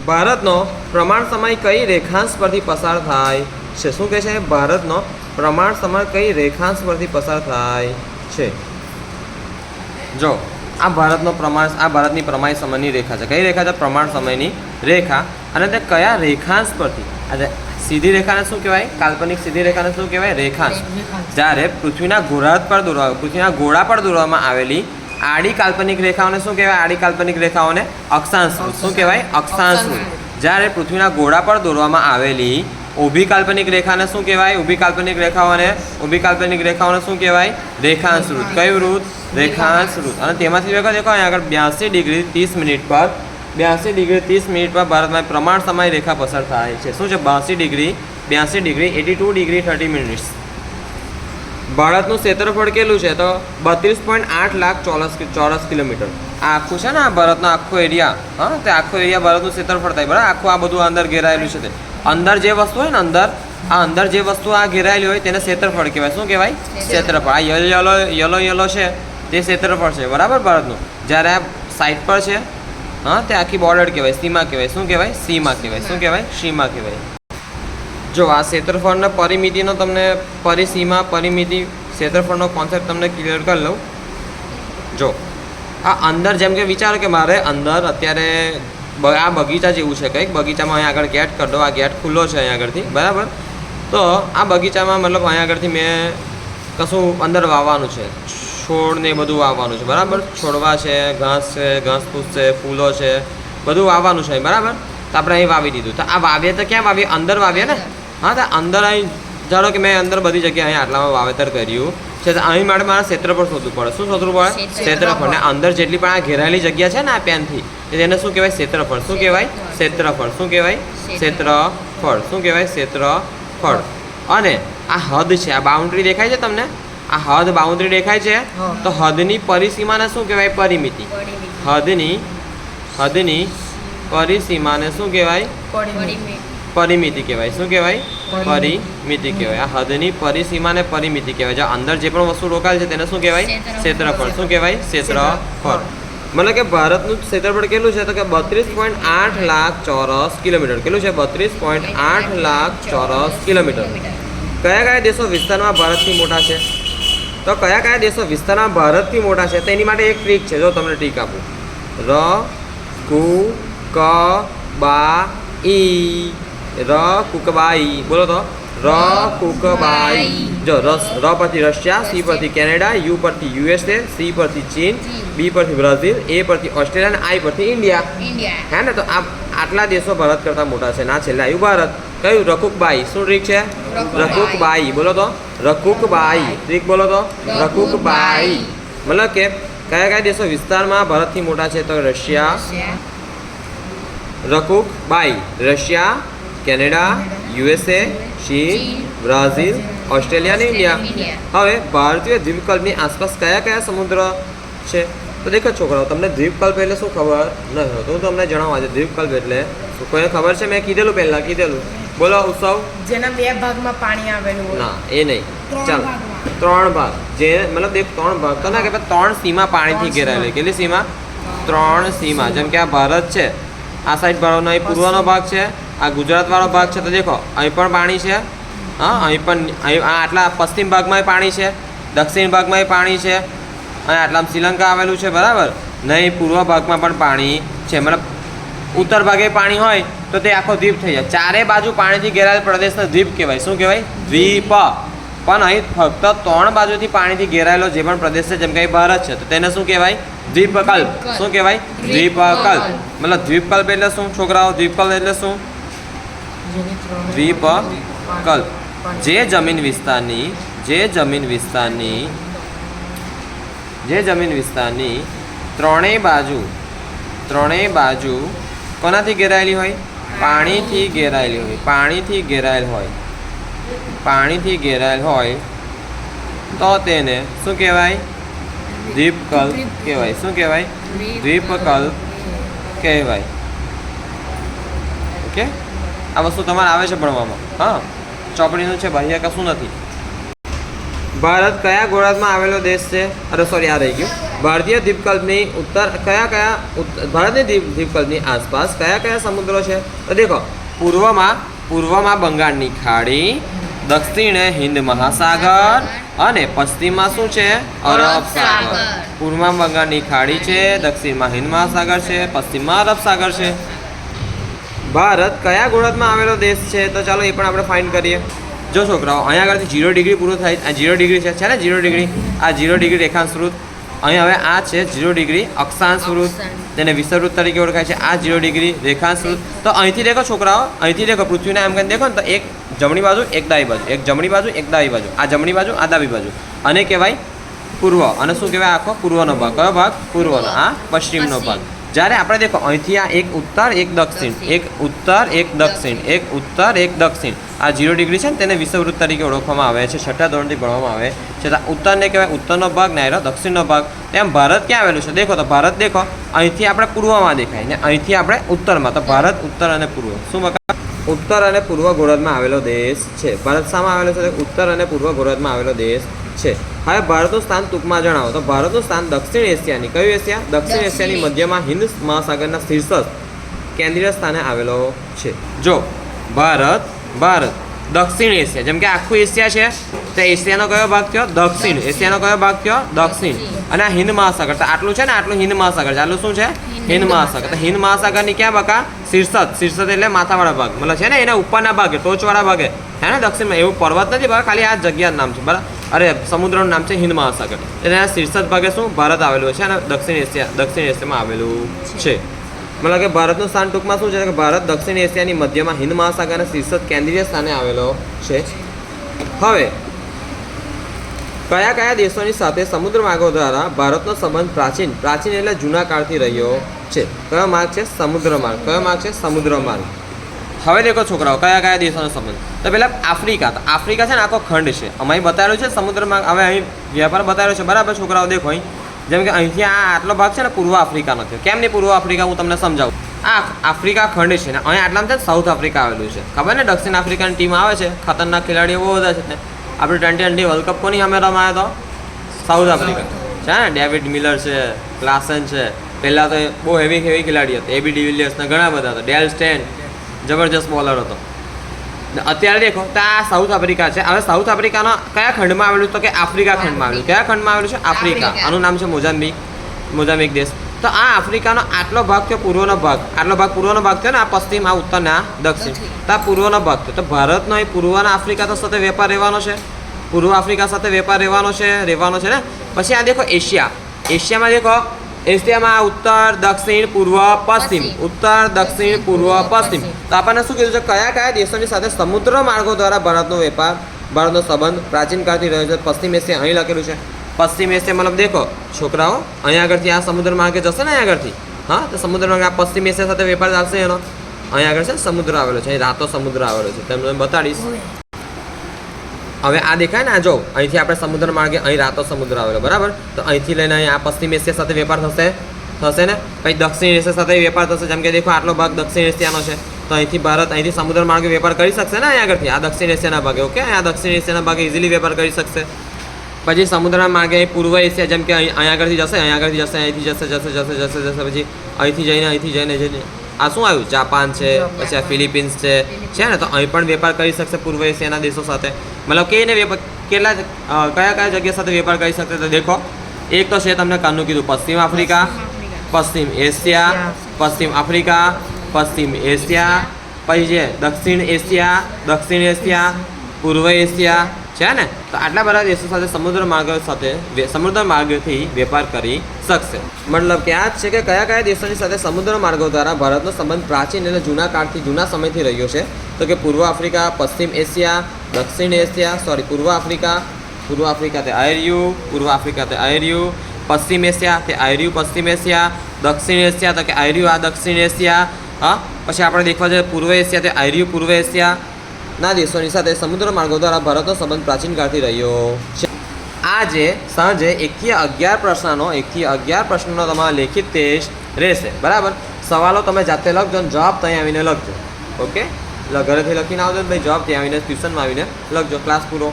ભારતનો પ્રમાણ સમય કઈ રેખાંશ પરથી પસાર થાય છે? શું કહે છે? ભારતનો પ્રમાણ સમય કઈ રેખાંશ પરથી પસાર થાય છે? જો આ ભારતની પ્રમાણ સમયની રેખા છે. કઈ રેખા છે? પ્રમાણ સમયની રેખા. અને તે કયા રેખાંશ પરથી? સીધી રેખાને શું કહેવાય? કાલ્પનિક સીધી રેખાને શું કહેવાય? રેખાંશ. જ્યારે પૃથ્વીના ગોળા પર દોરવામાં આવેલી આડી કાલ્પનિક રેખાઓને શું કહેવાય? આડી કાલ્પનિક રેખાઓને અક્ષાંશ વૃત્ત. શું કહેવાય? અક્ષાંશ વૃત્ત. જ્યારે પૃથ્વીના ગોળા પર દોરવામાં આવેલી ઊભી કાલ્પનિક રેખાને શું કહેવાય? ઊભી કાલ્પનિક રેખાઓને શું કહેવાય? રેખાંશ વૃત્ત. કયું વૃત્ત? રેખાંશ વૃત્ત. અને તેમાંથી દેખો અહીંયા આગળ 82 ડિગ્રી 30 મિનિટ પર ભારતમાં પ્રમાણ સમય રેખા પસાર થાય છે. શું છે? 82 ડિગ્રી 82 ડિગ્રી 30 મિનિટ્સ. ભારતનું ક્ષેત્રફળ કેટલું છે? તો 32.8 લાખ ચોરસ કિલોમીટર. આ આખું છે ને, આ ભારતનો આખો એરિયા. હા, તે આખો એરિયા ભારતનું ક્ષેત્રફળ થાય. બરાબર, આખું આ બધું અંદર ઘેરાયેલું છે. તે અંદર જે વસ્તુ હોય ને, અંદર જે વસ્તુ આ ઘેરાયેલી હોય તેને ક્ષેત્રફળ કહેવાય. શું કહેવાય? ક્ષેત્રફળ. આ યલો છે તે ક્ષેત્રફળ છે. બરાબર, ભારતનું. જ્યારે આ સાઈડ પર છે, હા, તે આખી બોર્ડર કહેવાય, સીમા કહેવાય. શું કહેવાય? સીમા કહેવાય. શું કહેવાય? સીમા કહેવાય. જો આ ક્ષેત્રફળના પરિમિતિનો તમને પરિમિતિ ક્ષેત્રફળનો કોન્સેપ્ટ તમને ક્લિયર કરી લઉં. જો આ અંદર, જેમ કે વિચારો કે મારે અંદર અત્યારે આ બગીચા જેવું છે કંઈક. બગીચામાં અહીંયા આગળ ગેટ કરી દો. આ ગેટ ખુલ્લો છે અહીંયા આગળથી. બરાબર, તો આ બગીચામાં મતલબ અહીંયા આગળથી મેં કશું અંદર વાવવાનું છે, છોડ ને બધું વાવવાનું છે. બરાબર, છોડવા છે, ઘાસ ફૂસ છે, ફૂલો છે, બધું વાવવાનું છે. બરાબર, તો આપણે અહીં વાવી દીધું. તો આ વાવીએ તો ક્યાં વાવીએ? અંદર વાવીએ ને. હા, તો અંદર અહીં ધારો કે મેં અંદર બધી જગ્યાએ અહીં આટલામાં વાવેતર કર્યું છે, તો અહીં માટે મારે ક્ષેત્રફળ શોધવું પડે. શું શોધવું પડે? ક્ષેત્રફળ. ને અંદર જેટલી પણ આ ઘેરાયેલી જગ્યા છે ને આ પેનથી, તેને શું કહેવાય? ક્ષેત્રફળ. શું કહેવાય? ક્ષેત્રફળ. શું કહેવાય? ક્ષેત્રફળ. શું કહેવાય? ક્ષેત્રફળ. અને આ હદ છે, આ બાઉન્ડ્રી દેખાય છે તમને? આ હદ બાઉન્ડ્રી દેખાય છે, તો હદની પરિસીમાને શું કહેવાય? પરિમિતિ. હદની પરિસીમાને શું કહેવાય? પરિમિતિ કહેવાય. શું કહેવાય? પરિમિતિ કહેવાય. આ હદની પરિસીમાને પરિમિતિ કહેવાય. જો અંદર જે પણ વસ્તુ રોકાયેલ છે તેને શું કહેવાય? ક્ષેત્રફળ. શું કહેવાય? ક્ષેત્રફળ. મતલબ કે ભારતનું ક્ષેત્રફળ કેટલું છે? તો કે 32.8 લાખ ચોરસ કિલોમીટર. કેટલું છે? 32.8 લાખ ચોરસ કિલોમીટર. કયા દેશો વિસ્તારમાં ભારતથી મોટા છે? તો કયા દેશો વિસ્તારમાં ભારતથી મોટા છે? તો એની માટે એક ટ્રીક છે. જો તમને ટ્રીક આપું. કુકબાઈ. બોલો તો. કુકબાઈ. જો ર પરથી રશિયા, સી પરથી કેનેડા, યુ પરથી USA, સી પરથી ચીન, બી પરથી બ્રાઝિલ, એ પરથી ઓસ્ટ્રેલિયા અને આઈ પરથી ઇન્ડિયા. હે ને? તો આટલા દેશો ભારત કરતાં મોટા છે. ના છેલ્લે આવ્યું ભારત. કયું? રકુકબાઈ. શું ટ્રીક છે? રકુકબાઈ. બોલો તો. રકુકબાઈ. ટ્રીક બોલો તો. રકુકબાઈ. મતલબ કે કયા દેશો વિસ્તારમાં ભારતથી મોટા છે? તો રશિયા, રકુકબાઈ, રશિયા, કેનેડા, USA, ચીન, બ્રાઝિલ, ઓસ્ટ્રેલિયા અને ઇન્ડિયા. હવે ભારતીય દ્વીપકલ્પની આસપાસ કયા સમુદ્ર છે? તો દેખો છોકરાઓ, તમને દ્વીપકલ્પ એટલે શું ખબર ન હોય તો હું તમને જણાવવા છે. દ્વીપકલ્પ એટલે કોઈને ખબર છે? મેં કીધેલું. બોલો ઉત્સવ. જેના 2 ભાગમાં પાણી આવેલું હોય. ના, એ નહીં. ચાલ, 3 ભાગ. જે મતલબ 3 ભાગ તો ના કે 3 સીમા પાણીથી ઘેરાયેલી. કેટલી સીમા? 3 સીમા. જેમ કે આ ભારત છે, આ સાઈડ ભારતનો અહીં પૂર્વનો ભાગ છે, આ ગુજરાતવાળો ભાગ છે. તો દેખો અહીં પણ પાણી છે. હા, અહીં આટલા પશ્ચિમ ભાગમાં પાણી છે, દક્ષિણ ભાગમાં પાણી છે, અહીં આટલામાં શ્રીલંકા આવેલું છે. બરાબર, નહીં પૂર્વ ભાગમાં પણ પાણી છે. મતલબ ઉત્તર ભાગે પાણી હોય તો તે આખો દ્વીપ થઈ જાય. ચારે બાજુ પાણીથી ઘેરાયેલ પ્રદેશને દ્વીપ કહેવાય. શું કહેવાય? દ્વીપ. પણ અહીં ફક્ત 3 બાજુથી પાણીથી ઘેરાયેલો જે પણ પ્રદેશ છે, જેમ કે ભારત છે, તો તેને શું કહેવાય? દ્વીપકલ્પ. શું કહેવાય? દ્વીપકલ્પ. મતલબ દ્વીપકલ્પ એટલે શું છોકરાઓ? દ્વીપકલ્પ એટલે શું? દ્વીપકલ્પ જે જમીન વિસ્તારની ત્રણેય બાજુ કોનાથી ઘેરાયેલી હોય? પાણીથી ઘેરાયેલ હોય તો તેને શું કહેવાય? દ્વીપકલ્પ કહેવાય. શું કહેવાય? દ્વીપકલ્પ કહેવાય. ઓકે, આ વસ્તુ તમારે આવે છે ભણવામાં. હા, ચોપડીનું છે, બાહ્ય કશું નથી. ભારત કયા ગોળાર્ધમાં આવેલો દેશ છે? આ રહી ગયું. ભારતીય દ્વીપકલ્પની ભારતની દ્વીપકલ્પની આસપાસ કયા સમુદ્રો છે? તો દેખો, પૂર્વમાં બંગાળની ખાડી, દક્ષિણે હિન્દ મહાસાગર અને પશ્ચિમમાં શું છે? અરબ સાગર. પૂર્વમાં બંગાળની ખાડી છે, દક્ષિણમાં હિન્દ મહાસાગર છે, પશ્ચિમમાં અરબ સાગર છે. ભારત કયા ગોળાર્ધમાં આવેલો દેશ છે? તો ચાલો એ પણ આપણે ફાઇન્ડ કરીએ. જો છોકરાઓ, અહીંયા આગળથી 0 ડિગ્રી પૂરું થાય. આ 0 ડિગ્રી છે ને? 0 ડિગ્રી. આ 0 ડિગ્રી રેખાંશ વૃત્ત. અહીં હવે આ છે 0 ડિગ્રી અક્ષાંશ વૃત્ત, તેને વિષુવવૃત્ત તરીકે ઓળખાય છે. આ 0 ડિગ્રી રેખાંશ વૃત્ત. તો અહીંથી દેખો છોકરાઓ, અહીંથી દેખો પૃથ્વીને એમ કરીને દેખો ને, તો એક જમણી બાજુ, એક ડાબી બાજુ, એક જમણી બાજુ, એક ડાબી બાજુ, આ જમણી બાજુ, આ ડાબી બાજુ, અને કહેવાય પૂર્વ. અને શું કહેવાય? આખો પૂર્વનો ભાગ. કયો ભાગ? પૂર્વનો. આ પશ્ચિમનો ભાગ. જ્યારે આપણે દેખો અહીંથી આ એક ઉત્તર, એક દક્ષિણ, એક ઉત્તર, એક દક્ષિણ, એક ઉત્તર, એક દક્ષિણ, આ 0 ડિગ્રી છે ને, તેને વિષુવવૃત્ત તરીકે ઓળખવામાં આવે છે. 6ઠા ધોરણથી ભણવામાં આવે છે. ઉત્તરને કહેવાય ઉત્તરનો ભાગ, ને આયરો દક્ષિણનો ભાગ. તેમ ભારત ક્યાં આવેલું છે? દેખો, તો ભારત દેખો, અહીંથી આપણે પૂર્વમાં દેખાય ને અહીંથી આપણે ઉત્તરમાં. તો ભારત ઉત્તર અને પૂર્વ. શું બકા? ઉત્તર અને પૂર્વ ગોળાર્ધમાં આવેલો દેશ છે. ભારત શામાં આવેલો છે? ઉત્તર અને પૂર્વ ગોળાર્ધમાં આવેલો દેશ છે. હવે ભારતનું સ્થાન ટૂંકમાં જણાવો. તો ભારતનું સ્થાન દક્ષિણ એશિયાની, કયું એશિયા? દક્ષિણ એશિયાની મધ્યમાં હિન્દ મહાસાગરના શીર્ષસ્થ કેન્દ્રીય સ્થાને આવેલો છે. જો ભારત દક્ષિણ એશિયા, જેમ કે આખું એશિયા છે, તો એશિયાનો કયો ભાગ થયો? દક્ષિણ. એશિયાનો કયો ભાગ થયો? દક્ષિણ. અને આ હિન્દ મહાસાગર, તો આટલું છે ને, આટલું હિન્દ મહાસાગર છે. આટલું શું છે? હિન્દ મહાસાગર. તો હિન્દ મહાસાગરની ક્યાં બકા? શીર્ષસ્થ એટલે માથાવાળા ભાગ, મતલબ છે ને એના ઉપરના ભાગે, ટોચવાળા ભાગે, હે ને? દક્ષિણમાં એવું પર્વત નથી બરાબર, ખાલી આ જગ્યાનું નામ છે બરાબર. અરે સમુદ્રનું નામ છે હિન્દ મહાસાગર. એના શીર્ષસ્થ ભાગે શું? ભારત આવેલું છે અને દક્ષિણ એશિયામાં આવેલું છે. મતલબ કે ભારતનું સ્થાન ટૂંકમાં શું છે કે ભારત દક્ષિણ એશિયાની મધ્યમાં હિન્દ મહાસાગરના શીર્ષસ્થ કેન્દ્રીય સ્થાને આવેલો છે. હવે કયા દેશોની સાથે સમુદ્ર માર્ગો દ્વારા ભારતનો સંબંધ પ્રાચીન એટલે જૂના કાળથી રહ્યો છે? કયો માર્ગ છે? સમુદ્ર માર્ગ. કયો માર્ગ છે? સમુદ્ર માર્ગ. હવે દેખો છોકરાઓ, કયા દેશોનો સંબંધ? તો પહેલાં આફ્રિકા. તો આફ્રિકા છે ને, આખો ખંડ છે. અમારી બતાવેલું છે સમુદ્ર માર્ગ. હવે અહીં વ્યાપાર બતાવેલો છે બરાબર છોકરાઓ. દેખો અહીં, જેમ કે અહીંથી આટલો ભાગ છે ને, પૂર્વ આફ્રિકાનો થયો. કેમ નહીં પૂર્વ આફ્રિકા? હું તમને સમજાવું. આ આફ્રિકા ખંડ છે ને, અહીં આટલામાં છે સાઉથ આફ્રિકા આવેલું છે. ખબર ને? દક્ષિણ આફ્રિકાની ટીમ આવે છે, ખતરનાક ખેલાડીઓ બહુ બધા છે ને. આપણે T20 વર્લ્ડ કપ કોની સામે રમાયો તો? સાઉથ આફ્રિકા છે ને. ડેવિડ મિલર છે, ક્લાસન છે. પહેલાં તો બહુ હેવી ખેલાડી હતા. AB de Villiers ને ઘણા બધા હતા. ડેલ સ્ટેન જબરજસ્ત બોલર હતો. અત્યારે દેખો, તો આ સાઉથ આફ્રિકા છે. હવે સાઉથ આફ્રિકાનો કયા ખંડમાં આવેલું? તો કે આફ્રિકા ખંડમાં આવેલું. કયા ખંડમાં આવેલું છે? આફ્રિકા. આનું નામ છે મોઝામ્બિક દેશ. તો આ આફ્રિકાનો આટલો ભાગ થયો પૂર્વનો ભાગ. આટલો ભાગ પૂર્વનો ભાગ થયો ને, આ પશ્ચિમ, આ ઉત્તર ને આ દક્ષિણ. તો આ પૂર્વનો ભાગ થયો. તો ભારતનો અહીં પૂર્વના આફ્રિકા સાથે વેપાર રહેવાનો છે. પૂર્વ આફ્રિકા સાથે વેપાર રહેવાનો છે ને. પછી આ દેખો એશિયામાં દેખો, એશિયામાં ઉત્તર, દક્ષિણ, પૂર્વ, પશ્ચિમ. ઉત્તર, દક્ષિણ, પૂર્વ, પશ્ચિમ. તો આપણને શું કીધું છે? કયા દેશોની સાથે સમુદ્ર માર્ગો દ્વારા ભારતનો સંબંધ પ્રાચીન કાળથી રહ્યો છે? પશ્ચિમ એશિયા અહીં લખેલું છે. પશ્ચિમ એશિયા મતલબ દેખો છોકરાઓ, અહીંયા આગળથી આ સમુદ્ર માર્ગે જશે ને, અહીંયા આગળથી. હા, તો સમુદ્ર માર્ગે આ પશ્ચિમ એશિયા સાથે વેપાર ચાલશે એનો. અહીંયા આગળ છે સમુદ્ર આવેલો છે, અહીં રાતો સમુદ્ર આવેલો છે, તમને બતાડીશ. હવે આ દેખાય ને, આ જો અહીંથી આપણે સમુદ્ર માર્ગે, અહીં રાતો સમુદ્ર આવેલો બરાબર. તો અહીંથી લઈને અહીં આ પશ્ચિમ એશિયા સાથે વેપાર થશે ને. પછી દક્ષિણ એશિયા સાથે વેપાર થશે. જેમ કે દેખો, આટલો ભાગ દક્ષિણ એશિયાનો છે. તો અહીંથી ભારત અહીંથી સમુદ્ર માર્ગે વેપાર કરી શકશે ને, અહીંયા આગળથી આ દક્ષિણ એશિયાના ભાગે. ઓકે, આ દક્ષિણ એશિયાના ભાગે ઇઝીલી વેપાર કરી શકશે. પછી સમુદ્રના માર્ગે પૂર્વ એશિયા, જેમ કે અહીંયા આગળથી જશે, અહીંથી જશે. પછી અહીંથી જઈને આ શું આવ્યું? જાપાન છે, પછી આ ફિલિપિન્સ છે ને. તો અહીં પણ વેપાર કરી શકશે પૂર્વ એશિયાના દેશો સાથે. મતલબ કે એને વેપાર કયા જગ્યા સાથે વેપાર કરી શકશે? તો દેખો, એક તો છે તમને કાનનું કીધું, પશ્ચિમ આફ્રિકા, પશ્ચિમ એશિયા, પશ્ચિમ આફ્રિકા, પશ્ચિમ એશિયા, પછી છે દક્ષિણ એશિયા, પૂર્વ એશિયા છે ને. તો આટલા બધા દેશો સાથે સમુદ્ર માર્ગથી વેપાર કરી શકશે. મતલબ કે આ જ છે કે કયા દેશોની સાથે સમુદ્ર માર્ગો દ્વારા ભારતનો સંબંધ પ્રાચીન એટલે જૂના સમયથી રહ્યો છે? તો કે પૂર્વ આફ્રિકા, પશ્ચિમ એશિયા, દક્ષિણ એશિયા, પૂર્વ આફ્રિકા તે આયર્યું, પૂર્વ આફ્રિકા તે આયર્યું, પશ્ચિમ એશિયા તે આયર્યું, પશ્ચિમ એશિયા, દક્ષિણ એશિયા તો કે આયર્યું, આ દક્ષિણ એશિયા. હા, પછી આપણે દેખવા જઈએ પૂર્વ એશિયા તે આયર્યું, પૂર્વ એશિયા ના દેશોની સાથે સમુદ્ર માર્ગો દ્વારા ભારતનો સંબંધ પ્રાચીન કાળથી રહ્યો છે. આજે સાંજે 1 થી 11 પ્રશ્નોનો તમારા લેખિત ટેસ્ટ રહેશે બરાબર. સવાલો તમે જાતે લખજો અને જવાબ ત્યાં આવીને લખજો. ઓકે, ઘરેથી લખીને આવજો ને ભાઈ, જવાબ ત્યાં આવીને ટ્યુશનમાં આવીને લખજો. ક્લાસ પૂરો.